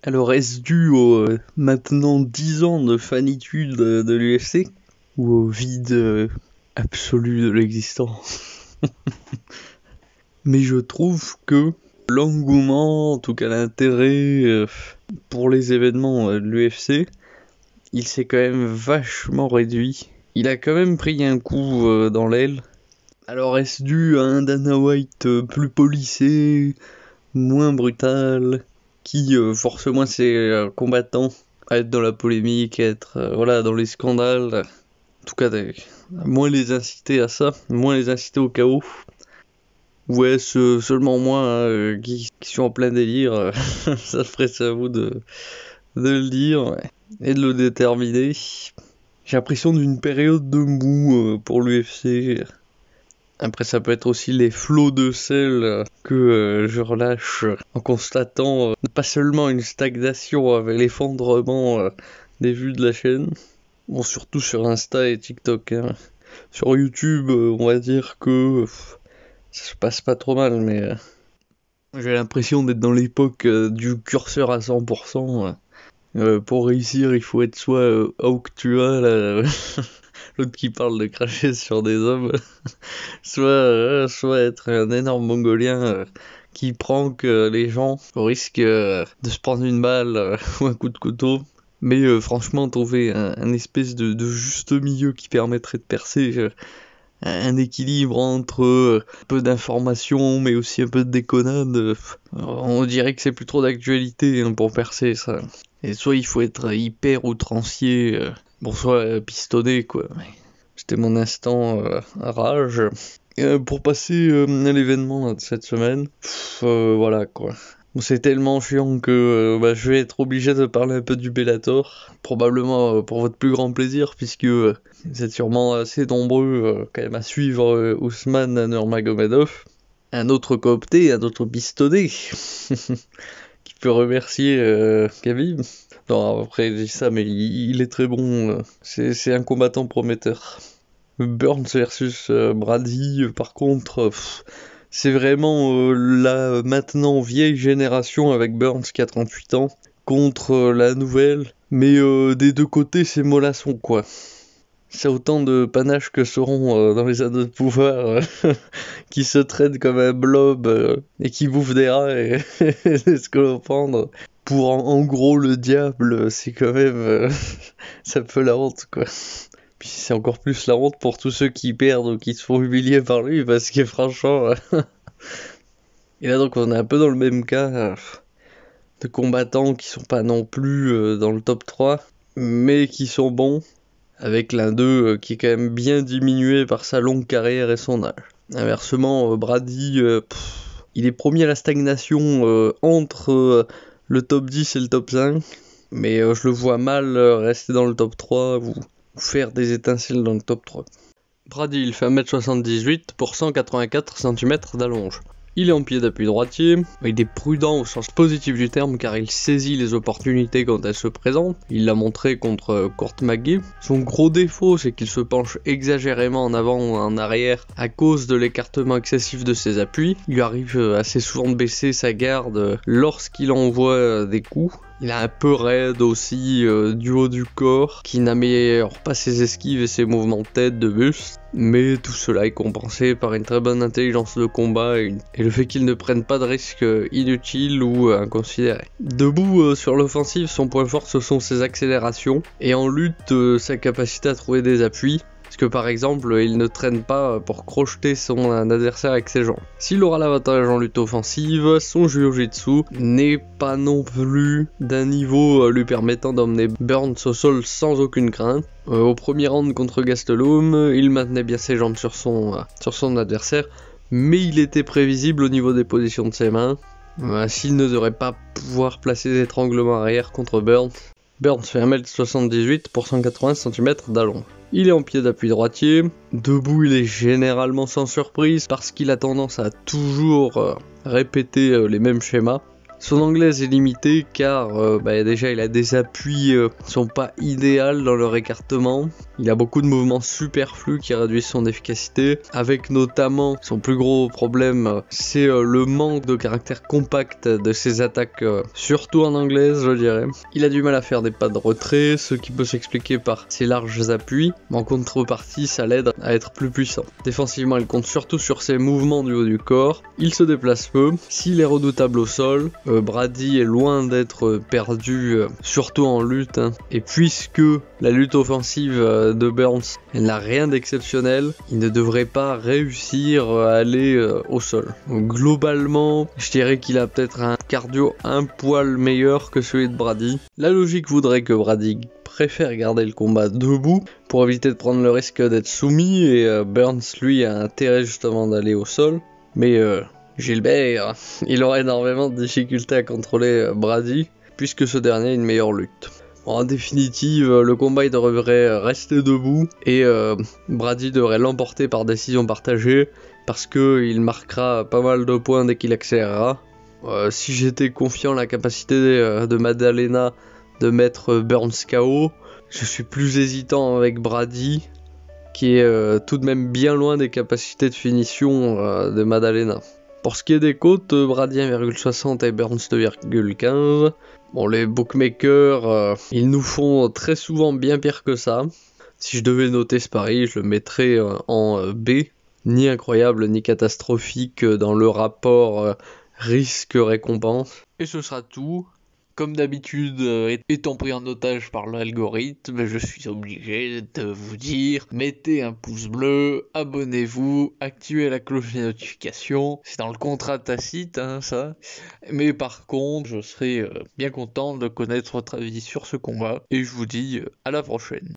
Alors est-ce dû aux maintenant 10 ans de fanitude de l'UFC ou au vide absolu de l'existence? Mais je trouve que l'engouement, en tout cas l'intérêt pour les événements de l'UFC, il s'est quand même vachement réduit. Il a quand même pris un coup dans l'aile. Alors est-ce dû à un Dana White plus policé, moins brutal, qui force moins ses combattants à être dans la polémique, à être dans les scandales, en tout cas moins les inciter à ça, moins les inciter au chaos? Ou est-ce seulement moi qui suis en plein délire? Ça ferait à vous de le dire et de le déterminer. J'ai l'impression d'une période de mou pour l'UFC. Après, ça peut être aussi les flots de sel que je relâche en constatant pas seulement une stagnation avec l'effondrement des vues de la chaîne, bon, surtout sur Insta et TikTok. Sur YouTube, on va dire que ça se passe pas trop mal, mais j'ai l'impression d'être dans l'époque du curseur à 100%. Pour réussir, il faut être soit Auktua, l'autre qui parle de cracher sur des hommes, soit être un énorme mongolien qui prank les gens au risque de se prendre une balle ou un coup de couteau. Mais franchement, trouver un espèce de juste milieu qui permettrait de percer, un équilibre entre un peu d'information mais aussi un peu de déconnade, on dirait que c'est plus trop d'actualité pour percer ça. Et soit il faut être hyper outrancier, soit pistonné quoi. C'était mon instant rage. Pour passer à l'événement de cette semaine, voilà quoi. Bon, c'est tellement chiant que je vais être obligé de parler un peu du Bellator, probablement pour votre plus grand plaisir, puisque vous êtes sûrement assez nombreux quand même à suivre Ousmane Nurmagomedov, un autre coopté, un autre pistonné, qui peut remercier Khabib. Non, après je dis ça, mais il est très bon, c'est un combattant prometteur. Burns versus Brady, par contre, c'est vraiment la maintenant vieille génération avec Burns qui a 38 ans contre la nouvelle, mais des deux côtés c'est mollasson quoi. C'est autant de panache que seront dans les anneaux de pouvoir qui se traînent comme un blob et qui bouffent des rats et des scolopendres. Pour en gros le diable, c'est quand même ça peut la honte quoi. Puis c'est encore plus la honte pour tous ceux qui perdent ou qui se font humilier par lui, parce que franchement... Et là donc on est un peu dans le même cas de combattants qui sont pas non plus dans le top 3, mais qui sont bons, avec l'un d'eux qui est quand même bien diminué par sa longue carrière et son âge. Inversement, Brady, il est premier à la stagnation entre le top 10 et le top 5, mais je le vois mal rester dans le top 3 ou faire des étincelles dans le top 3. Brady, il fait 1m78 pour 184 cm d'allonge. Il est en pied d'appui droitier, il est prudent au sens positif du terme car il saisit les opportunités quand elles se présentent, il l'a montré contre Kurt McGee. Son gros défaut c'est qu'il se penche exagérément en avant ou en arrière à cause de l'écartement excessif de ses appuis. Il lui arrive assez souvent de baisser sa garde lorsqu'il envoie des coups. Il a un peu raide aussi du haut du corps, qui n'améliore pas ses esquives et ses mouvements de tête, de buste. Mais tout cela est compensé par une très bonne intelligence de combat et le fait qu'il ne prenne pas de risques inutiles ou inconsidérés. Debout sur l'offensive, son point fort ce sont ses accélérations, et en lutte, sa capacité à trouver des appuis. Parce que par exemple, il ne traîne pas pour crocheter son adversaire avec ses jambes. S'il aura l'avantage en lutte offensive, son jiu-jitsu n'est pas non plus d'un niveau lui permettant d'emmener Burns au sol sans aucune crainte. Au premier round contre Gastelum, il maintenait bien ses jambes sur son adversaire, mais il était prévisible au niveau des positions de ses mains. S'il ne devrait pas pouvoir placer d'étranglement arrière contre Burns. Burns fait 1m78 pour 180 cm d'allonge. Il est en pied d'appui droitier. Debout, il est généralement sans surprise parce qu'il a tendance à toujours répéter les mêmes schémas. Son anglaise est limitée car déjà il a des appuis qui sont pas idéaux dans leur écartement. Il a beaucoup de mouvements superflus qui réduisent son efficacité, avec notamment son plus gros problème, c'est le manque de caractère compact de ses attaques, surtout en anglaise je dirais. Il a du mal à faire des pas de retrait, ce qui peut s'expliquer par ses larges appuis, mais en contrepartie ça l'aide à être plus puissant. Défensivement il compte surtout sur ses mouvements du haut du corps, il se déplace peu, s'il est redoutable au sol, Brady est loin d'être perdu, surtout en lutte, et puisque la lutte offensive de Burns, elle n'a rien d'exceptionnel, il ne devrait pas réussir à aller au sol. Donc, globalement, je dirais qu'il a peut-être un cardio un poil meilleur que celui de Brady. La logique voudrait que Brady préfère garder le combat debout pour éviter de prendre le risque d'être soumis, et Burns lui a intérêt justement d'aller au sol, mais Gilbert, il aura énormément de difficultés à contrôler Brady, puisque ce dernier a une meilleure lutte. En définitive, le combat il devrait rester debout, et Brady devrait l'emporter par décision partagée, parce qu'il marquera pas mal de points dès qu'il accélérera. Si j'étais confiant en la capacité de Maddalena de mettre Burns KO, je suis plus hésitant avec Brady, qui est tout de même bien loin des capacités de finition de Maddalena. Pour ce qui est des cotes, Brady 1,60 et Burns 2,15. Bon, les bookmakers, ils nous font très souvent bien pire que ça. Si je devais noter ce pari, je le mettrais en B. Ni incroyable, ni catastrophique dans le rapport risque-récompense. Et ce sera tout. Comme d'habitude, étant pris en otage par l'algorithme, je suis obligé de vous dire, mettez un pouce bleu, abonnez-vous, activez la cloche des notifications, c'est dans le contrat tacite, ça. Mais par contre, je serai bien content de connaître votre avis sur ce combat, et je vous dis à la prochaine.